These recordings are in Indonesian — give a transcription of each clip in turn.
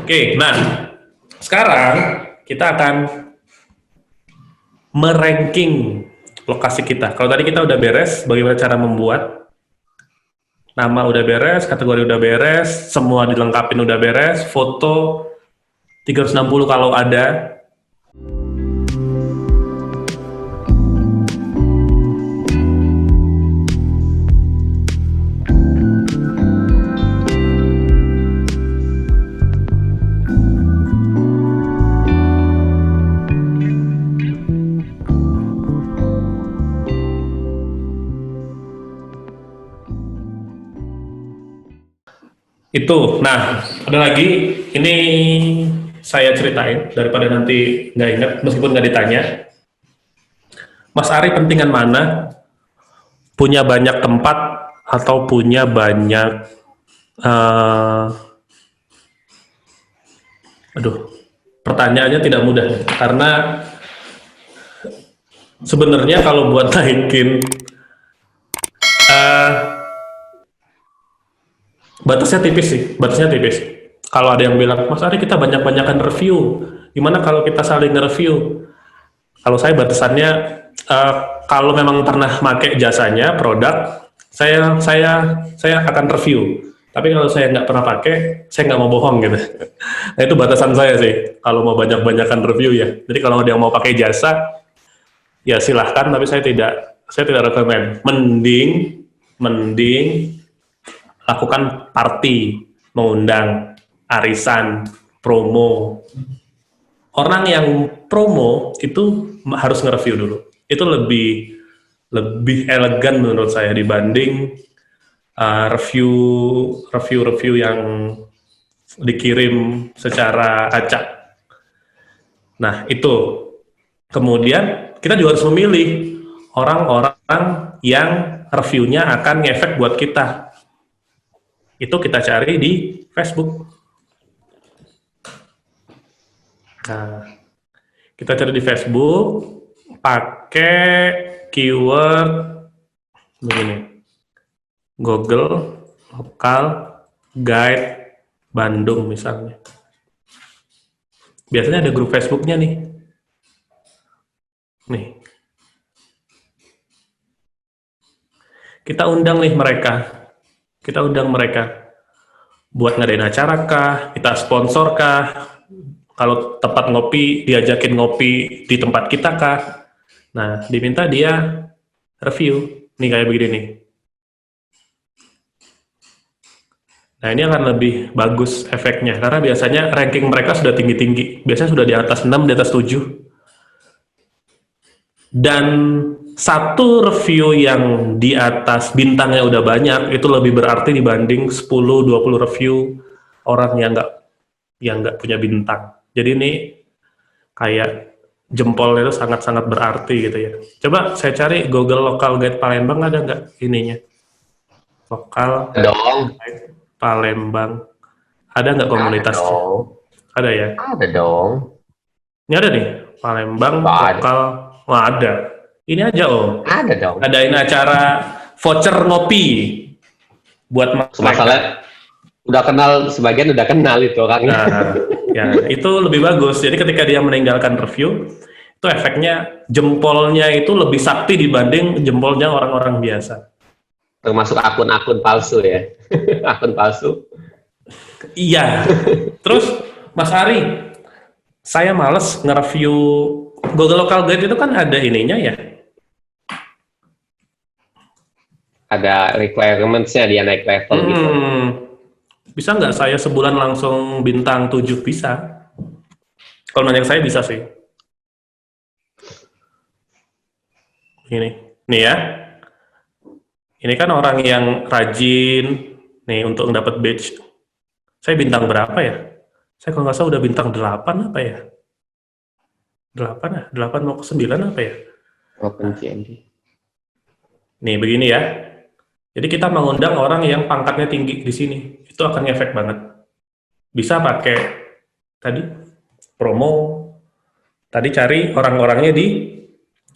Oke, nah sekarang kita akan meranking lokasi kita. Kalau tadi kita udah beres, bagaimana cara membuat, nama udah beres, kategori udah beres, semua dilengkapin udah beres, foto 360 kalau ada. Itu, nah ada lagi, ini saya ceritain daripada nanti nggak ingat, meskipun nggak ditanya. Mas Ari pentingan mana? Punya banyak tempat atau punya banyak, pertanyaannya tidak mudah karena sebenarnya kalau buat naikin batasnya tipis sih, batasnya tipis. Kalau ada yang bilang, Mas Ari kita banyak-banyakan review, gimana kalau kita saling nge-review? Kalau saya batasannya, kalau memang pernah pakai jasanya, produk, saya akan review. Tapi kalau saya nggak pernah pakai, saya nggak mau bohong gitu. Nah itu batasan saya sih, kalau mau banyak-banyakan review ya. Jadi kalau ada yang mau pakai jasa, ya silahkan, tapi saya tidak rekomend. Mending lakukan party, mengundang, arisan, promo. Orang yang promo itu harus nge-review dulu. Itu lebih elegan menurut saya dibanding review yang dikirim secara acak. Nah itu. Kemudian kita juga harus memilih orang-orang yang reviewnya akan ngefek buat kita. Itu kita cari di Facebook. Nah, kita cari di Facebook pakai keyword begini. Google lokal guide Bandung misalnya. Biasanya ada grup Facebooknya nih. Nih. Kita undang nih mereka. Kita undang mereka buat ngadain acara kah, kita sponsor kah, kalau tempat ngopi, diajakin ngopi di tempat kita kah. Nah, diminta dia review, nih kayak begini nih. Nah, ini akan lebih bagus efeknya, karena biasanya ranking mereka sudah tinggi-tinggi, biasanya sudah di atas 6, di atas 7. Dan satu review yang di atas bintangnya udah banyak itu lebih berarti dibanding 10-20 review orang yang nggak punya bintang. Jadi ini kayak jempol itu sangat-sangat berarti gitu ya. Coba saya cari Google Local Guide Palembang, ada nggak ininya? Lokal Guide Palembang. Ada nggak komunitasnya? Ada ya? Ada dong. Ini ada nih, Palembang lokal. Wah, ada. Ini aja Ada dong. Adain acara voucher ngopi buat masalah udah kenal, sebagian udah kenal itu orangnya. Nah, ya itu lebih bagus. Jadi ketika dia meninggalkan review, itu efeknya jempolnya itu lebih sakti dibanding jempolnya orang-orang biasa. Termasuk akun-akun palsu ya. Akun palsu. Iya. Terus Mas Ari, saya males nge-review Google Local Guide itu kan ada ininya ya. Ada requirements-nya, dia naik level gitu. Bisa nggak saya sebulan langsung bintang 7? Bisa. Kalau nanya saya bisa sih. Ini. Nih ya. Ini kan orang yang rajin. Nih untuk dapat badge. Saya bintang berapa ya? Saya kalau nggak salah udah bintang 8 apa ya? 8 ya? 8 mau ke 9 apa ya? Open CMD. Nih begini ya. Jadi kita mengundang orang yang pangkatnya tinggi di sini, itu akan ngefek banget. Bisa pakai tadi promo, tadi cari orang-orangnya di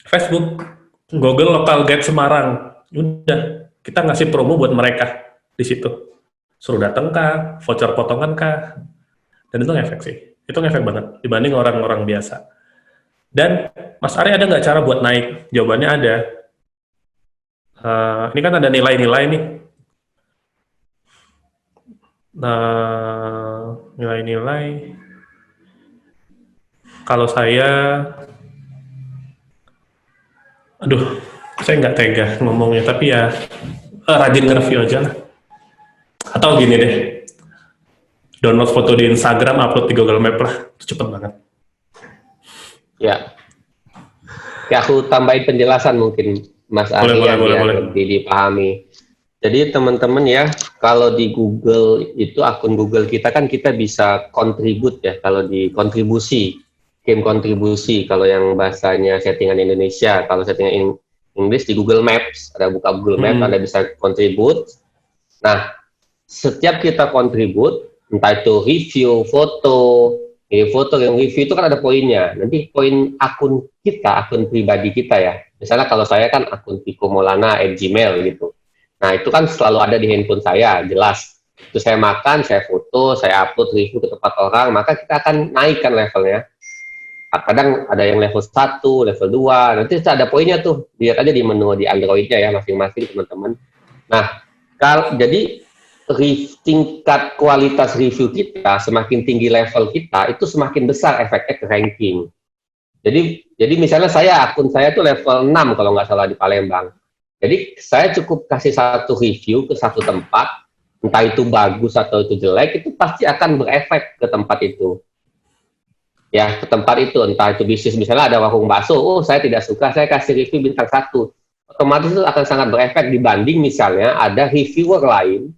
Facebook, Google Local Guide Semarang. Udah, kita ngasih promo buat mereka di situ. Suruh datang kah, voucher potongan kah. Dan itu ngefek sih. Itu ngefek banget dibanding orang-orang biasa. Dan Mas Ari ada nggak cara buat naik? Jawabannya ada. Ini kan ada nilai-nilai nih. Nilai-nilai. Kalau saya, aduh, saya nggak tega ngomongnya, tapi ya rajin nge-review aja lah. Atau gini deh, download foto di Instagram, upload di Google Map lah, itu cepet banget. Ya. Ya, aku tambahin penjelasan mungkin Mas Ari biar lebih dipahami. Jadi teman-teman ya, kalau di Google itu akun Google kita kan kita bisa kontribut ya, kalau di kontribusi, game kontribusi, kalau yang bahasanya settingan Indonesia, kalau settingan Inggris di Google Maps, ada buka Google Maps, Anda bisa kontribut. Nah, setiap kita kontribut, entah itu review, yang review itu kan ada poinnya. Nanti poin akun kita, akun pribadi kita ya. Misalnya kalau saya kan akun @gmail gitu. Nah, itu kan selalu ada di handphone saya, jelas. Itu saya makan, saya foto, saya upload review ke tempat orang, maka kita akan naikkan levelnya. Kadang ada yang level 1, level 2, nanti ada poinnya tuh. Lihat aja di menu di Android-nya ya, masing-masing teman-teman. Nah, jadi tingkat kualitas review kita, semakin tinggi level kita, itu semakin besar efeknya ke ranking. Jadi misalnya akun saya tuh level 6 kalau nggak salah di Palembang. Jadi saya cukup kasih satu review ke satu tempat, entah itu bagus atau itu jelek, itu pasti akan berefek ke tempat itu. Ya, ke tempat itu, entah itu bisnis, misalnya ada warung bakso, oh saya tidak suka, saya kasih review bintang 1. Otomatis itu akan sangat berefek dibanding misalnya ada reviewer lain,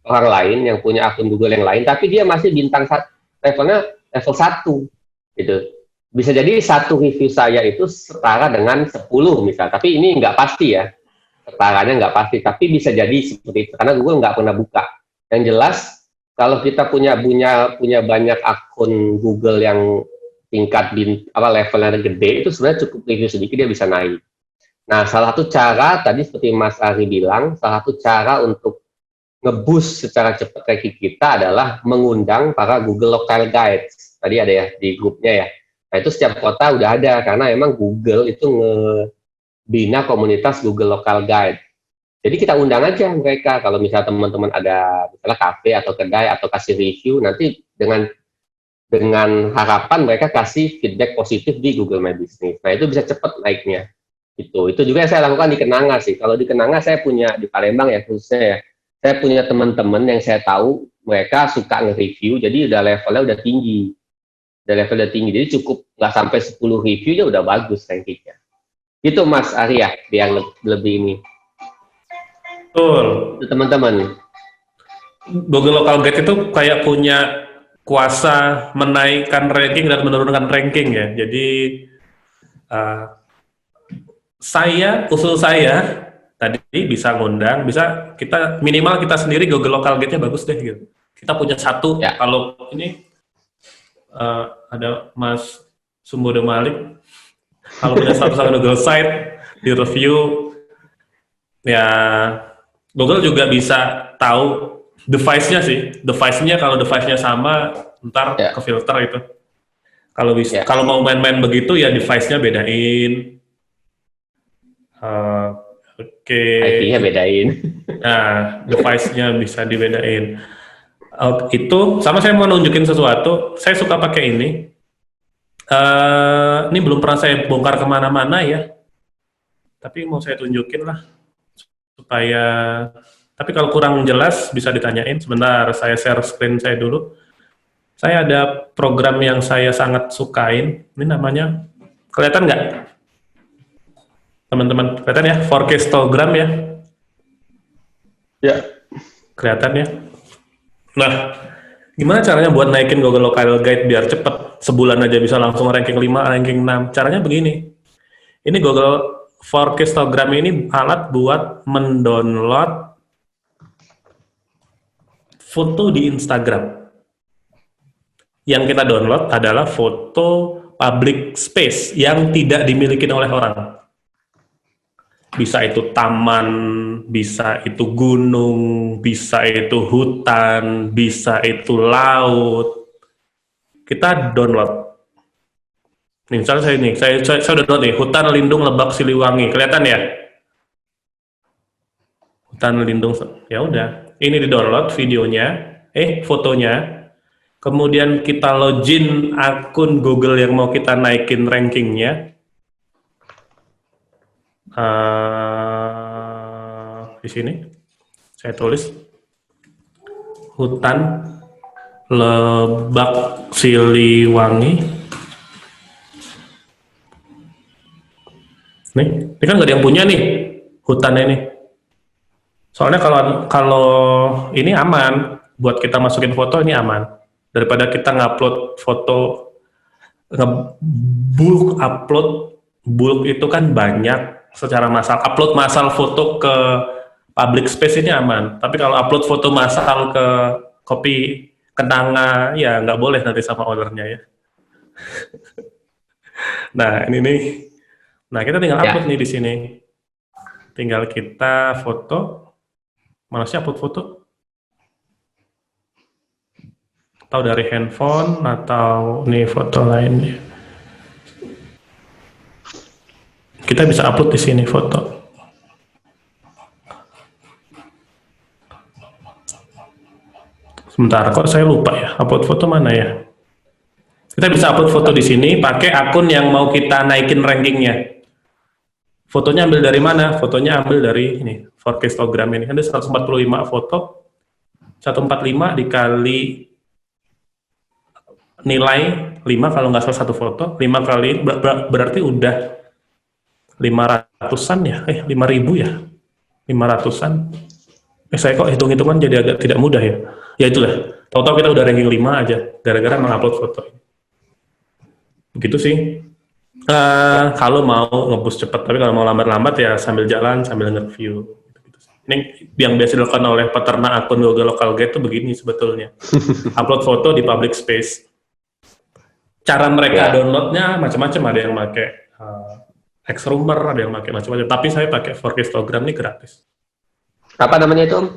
orang lain yang punya akun Google yang lain, tapi dia masih bintang 1, levelnya level 1, gitu. Bisa jadi satu review saya itu setara dengan 10 misalnya, tapi ini nggak pasti ya, setaranya nggak pasti, tapi bisa jadi seperti itu, karena Google nggak pernah buka. Yang jelas, kalau kita punya banyak akun Google yang tingkat levelnya gede, itu sebenarnya cukup review sedikit dia bisa naik. Nah, salah satu cara tadi seperti Mas Ari bilang, salah satu cara untuk nge-boost secara cepat ranking kita adalah mengundang para Google Local Guides. Tadi ada ya di grupnya ya. Nah, itu setiap kota udah ada karena emang Google itu ngebina komunitas Google Local Guide. Jadi kita undang aja mereka, kalau misalnya teman-teman ada misalnya kafe atau kedai atau kasih review, nanti dengan harapan mereka kasih feedback positif di Google My Business. Nah, itu bisa cepat naiknya. Itu juga yang saya lakukan di Kenanga sih. Kalau di Kenanga saya punya di Palembang ya khususnya ya. Saya punya teman-teman yang saya tahu mereka suka nge-review, jadi udah levelnya udah tinggi. Jadi cukup nggak sampai 10 review aja udah bagus rankingnya. Itu Mas Arya yang lebih ini. Betul. Teman-teman. Google Local Guide itu kayak punya kuasa menaikkan ranking dan menurunkan ranking ya. Jadi usul saya tadi bisa ngundang, bisa kita minimal kita sendiri Google Local Guide-nya bagus deh gitu. Kita punya satu, ya. Kalau ini ada Mas Sumbodo Malik, kalau punya satu Google Site di review, ya Google juga bisa tahu device-nya sih. Device-nya kalau device-nya sama, ntar ke filter itu. Kalau bisa, kalau mau main-main begitu ya device-nya bedain. Oke. IP-nya bedain. Nah, device-nya bisa dibedain. Itu sama saya mau nunjukin sesuatu. Saya suka pakai ini. Ini belum pernah saya bongkar kemana-mana ya. Tapi mau saya tunjukin lah supaya. Tapi kalau kurang jelas bisa ditanyain. Sebentar, saya share screen saya dulu. Saya ada program yang saya sangat sukain. Ini namanya, kelihatan nggak? Teman-teman, kelihatan ya? 4K histogram ya? Ya. Kelihatan ya? Nah, gimana caranya buat naikin Google Local Guide biar cepet? Sebulan aja bisa langsung ranking 5, ranking 6. Caranya begini. Ini Google 4K histogram ini alat buat mendownload foto di Instagram. Yang kita download adalah foto public space yang tidak dimiliki oleh orang. Bisa itu taman, bisa itu gunung, bisa itu hutan, bisa itu laut. kita download. Nih, misalnya saya udah download nih, Hutan Lindung Lebak Siliwangi, kelihatan ya? Hutan Lindung, ya udah. Ini di download videonya, fotonya. Kemudian kita login akun Google yang mau kita naikin rankingnya. Di sini saya tulis Hutan Lebak Siliwangi. Nih, ini kan nggak ada yang punya nih hutannya ini. Soalnya kalau ini aman, buat kita masukin foto ini aman. Daripada kita ngupload foto, bulk itu kan banyak secara massal. Upload massal foto ke public space ini aman. Tapi kalau upload foto massal ke copy kenanga, ya nggak boleh nanti sama ownernya ya. Nah ini nih. Nah, kita tinggal upload nih di sini. Tinggal kita foto. Mana sih upload foto? Atau dari handphone atau nih foto lainnya. Kita bisa upload di sini foto. Sebentar, kok saya lupa ya. Upload foto mana ya? Kita bisa upload foto di sini pakai akun yang mau kita naikin rankingnya. Fotonya ambil dari mana? Fotonya ambil dari ini, 4K Instagram ini. Ada 145 foto, 145 dikali nilai 5 kalau nggak salah satu foto, 5 kali berarti udah 500-an ya? 5.000 ya? 500-an. Saya kok hitung-hitungan jadi agak tidak mudah ya? Ya itulah, tahu-tahu kita udah ranking 5 aja, gara-gara mengupload foto. Begitu sih. Kalau mau ngeboost cepat, tapi kalau mau lambat-lambat ya sambil jalan, sambil nge-review. Ini yang biasa dilakukan oleh peternak akun Google Local Guide itu begini sebetulnya. Upload foto di public space. Cara mereka downloadnya macam-macam, ada yang pakai Xroomer, ada yang pakai macam-macam. Tapi saya pakai 4K Instagram ini gratis. Apa namanya itu, Om?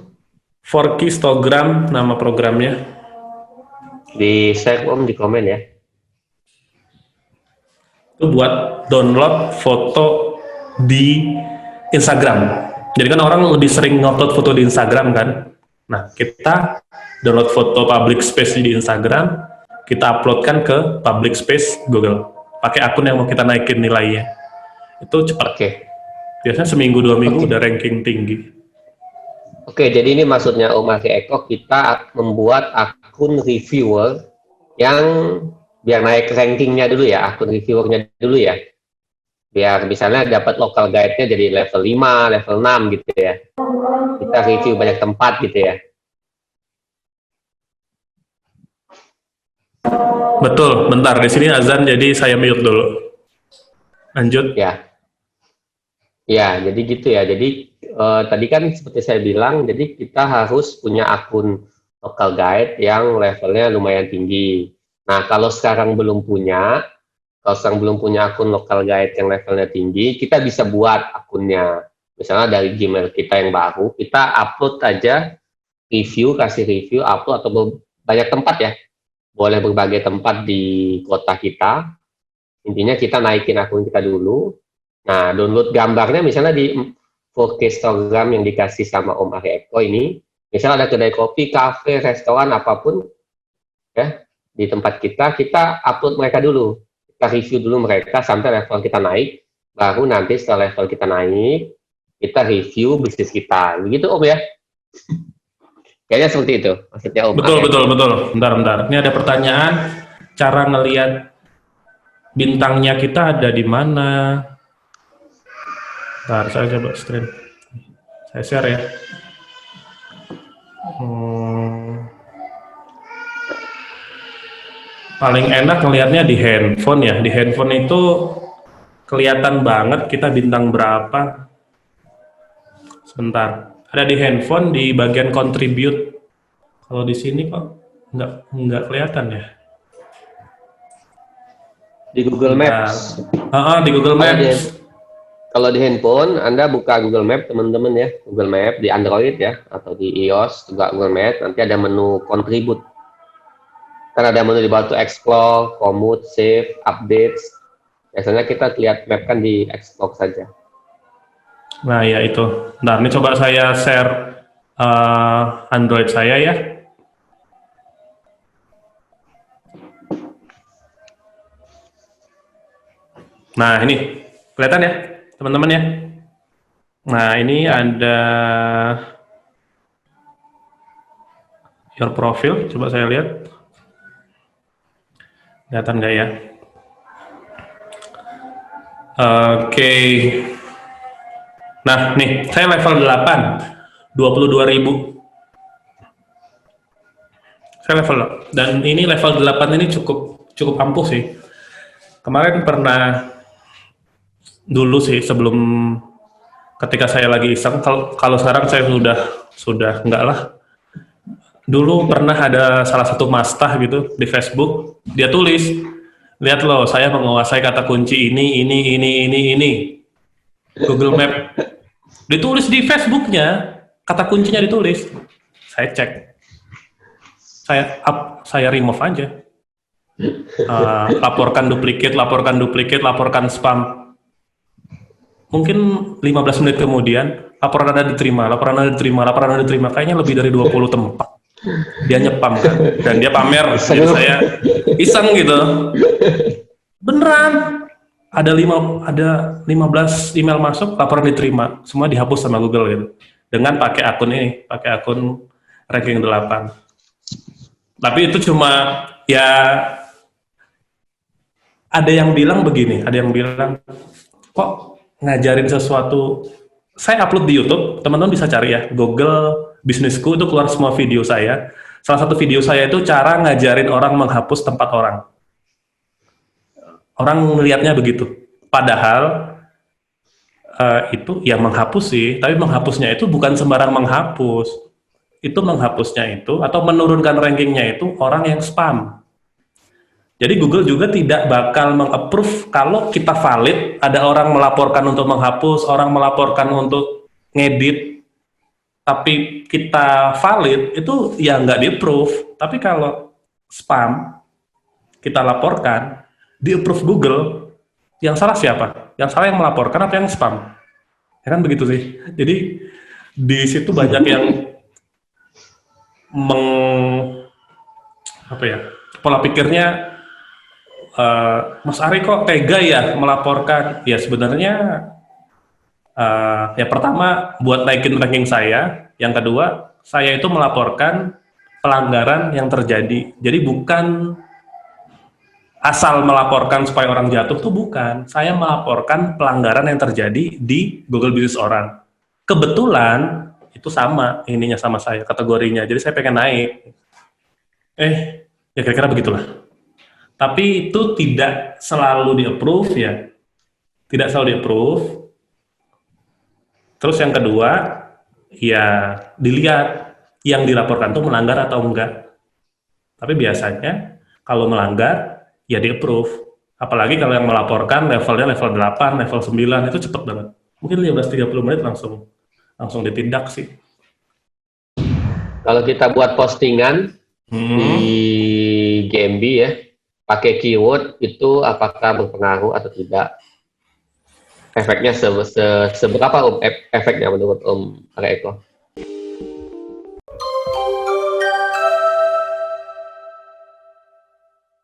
4K Instagram nama programnya. Di share Om di komen ya. Itu buat download foto di Instagram. Jadi kan orang lebih sering ngupload foto di Instagram kan. Nah, kita download foto public space di Instagram, kita uploadkan ke public space Google. Pakai akun yang mau kita naikin nilainya. Itu cepat. Biasanya seminggu 2 minggu udah ranking tinggi. Jadi ini maksudnya Om Ari Eko, kita membuat akun reviewer yang biar naik rankingnya dulu ya, akun reviewernya dulu ya, biar misalnya dapat local guide-nya jadi level 5, level 6 gitu ya, kita review banyak tempat gitu ya. Betul, bentar, di sini azan jadi saya mute dulu. Lanjut. Ya, jadi gitu ya, jadi tadi kan seperti saya bilang, jadi kita harus punya akun local guide yang levelnya lumayan tinggi. Nah, kalau sekarang belum punya akun local guide yang levelnya tinggi, kita bisa buat akunnya. Misalnya dari Gmail kita yang baru, kita upload aja kasih review, upload atau banyak tempat ya. Boleh berbagai tempat di kota kita. Intinya kita naikin akun kita dulu. Nah, download gambarnya misalnya di 4K Instagram yang dikasih sama Om Ari Eko ini. Misalnya ada kedai kopi, kafe, restoran, apapun ya. Di tempat kita upload mereka dulu, kita review dulu mereka sampai level kita naik, baru nanti setelah level kita naik, kita review bisnis kita, begitu Om ya? Kayaknya seperti itu, maksudnya Om. Betul. Bentar. Ini ada pertanyaan, cara ngelihat bintangnya kita ada di mana? Bentar, saya coba stream, saya share ya. Paling enak ngelihatnya di handphone ya. Di handphone itu kelihatan banget kita bintang berapa. Sebentar. Ada di handphone di bagian contribute. Kalau di sini kok nggak kelihatan ya. Di Google Maps. Di Google Maps. Kalau di handphone, Anda buka Google Maps teman-teman ya. Google Maps di Android ya, atau di iOS juga Google Maps. Nanti ada menu contribute. Kan ada menu di bawah tuh explore, commute, save, updates. Biasanya kita lihat map kan di explore saja. Nah ya itu. Nah ini coba saya share Android saya ya. Nah ini kelihatan ya teman-teman ya. Nah ini ada your profile, coba saya lihat. Kelihatan nggak ya? Oke. Nah nih saya level 8, 22.000. Saya level, dan ini level 8 ini cukup ampuh sih. Kemarin pernah dulu sih sebelum, ketika saya lagi iseng, kalau sekarang saya sudah enggak lah. Dulu pernah ada salah satu mastah gitu di Facebook, dia tulis, lihat loh saya menguasai kata kunci ini. Google Map ditulis di Facebooknya, kata kuncinya ditulis. Saya cek, saya remove aja. Laporkan duplikat, laporkan spam. Mungkin 15 menit kemudian laporan Anda diterima. Kayaknya lebih dari 20 tempat. Dia nyepam kan, dan dia pamer. Jadi saya iseng gitu. Beneran. Ada 15 email masuk, laporan diterima. Semua dihapus sama Google gitu. Dengan pakai akun ranking 8. Tapi itu cuma ya, ada yang bilang begini, ada yang bilang kok ngajarin sesuatu. Saya upload di YouTube, teman-teman bisa cari ya, Google Bisnisku, itu keluar semua video saya. Salah satu video saya itu cara ngajarin orang menghapus tempat orang. Orang melihatnya begitu. Padahal itu ya menghapus sih, tapi menghapusnya itu bukan sembarang menghapus. Itu menghapusnya itu, atau menurunkan rankingnya itu orang yang spam. Jadi Google juga tidak bakal meng-approve kalau kita valid, ada orang melaporkan untuk menghapus, orang melaporkan untuk ngedit, tapi kita valid, itu ya nggak di-approve. Tapi kalau spam, kita laporkan, di-approve Google, yang salah siapa? Yang salah yang melaporkan atau yang spam? Ya kan begitu sih. Jadi di situ banyak yang pola pikirnya, Mas Ari kok tega ya melaporkan? Ya sebenarnya ya pertama buat naikin ranking saya, yang kedua saya itu melaporkan pelanggaran yang terjadi. Jadi bukan asal melaporkan supaya orang jatuh, tuh bukan. Saya melaporkan pelanggaran yang terjadi di Google Business orang. Kebetulan itu sama ininya sama saya kategorinya. Jadi saya pengen naik. Ya kira-kira begitulah. Tapi itu tidak selalu di-approve ya. Tidak selalu di-approve. Terus yang kedua, ya dilihat yang dilaporkan itu melanggar atau enggak. Tapi biasanya kalau melanggar, ya di-approve. Apalagi kalau yang melaporkan levelnya level 8, level 9, itu cepet banget. Mungkin 15-30 menit langsung ditindak sih. Kalau kita buat postingan di GMB ya, pakai keyword itu apakah berpengaruh atau tidak? Efeknya seberapa efeknya menurut Om Eko?